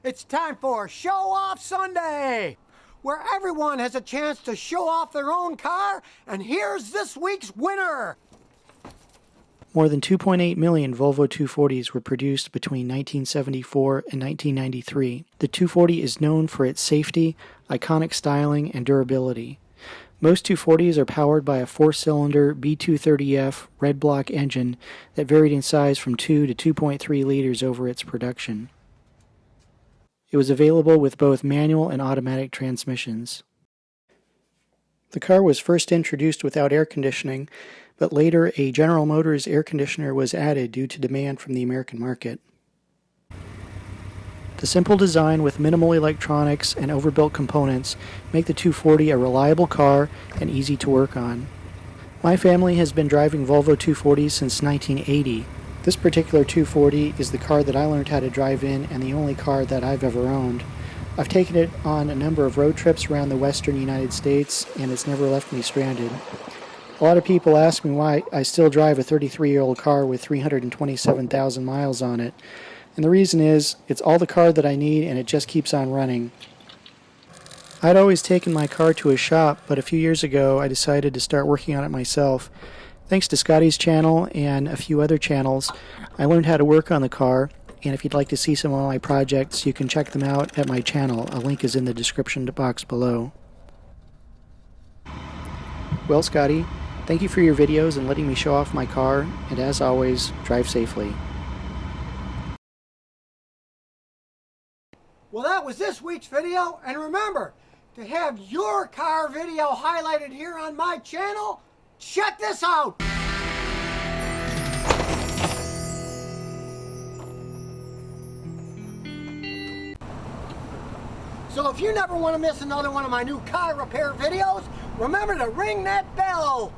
It's time for Show Off Sunday, where everyone has a chance to show off their own car, and here's this week's winner. More than 2.8 million Volvo 240s were produced between 1974 and 1993. The 240 is known for its safety, iconic styling, and durability. Most 240s are powered by a 4-cylinder B230F red block engine that varied in size from 2 to 2.3 liters over its production. It was available with both manual and automatic transmissions. The car was first introduced without air conditioning, but later a General Motors air conditioner was added due to demand from the American market. The simple design with minimal electronics and overbuilt components make the 240 a reliable car and easy to work on. My family has been driving Volvo 240s since 1980. This particular 240 is the car that I learned how to drive in and the only car that I've ever owned. I've taken it on a number of road trips around the western United States and it's never left me stranded. A lot of people ask me why I still drive a 33-year-old car with 327,000 miles on it. And the reason is, it's all the car that I need and it just keeps on running. I'd always taken my car to a shop, but a few years ago I decided to start working on it myself. Thanks to Scotty's channel and a few other channels, I learned how to work on the car, and if you'd like to see some of my projects, you can check them out at my channel. A link is in the description box below. Well, Scotty, thank you for your videos and letting me show off my car, and as always, drive safely. Well, that was this week's video, and remember, to have your car video highlighted here on my channel, check this out! So if you never want to miss another one of my new car repair videos, remember to ring that bell!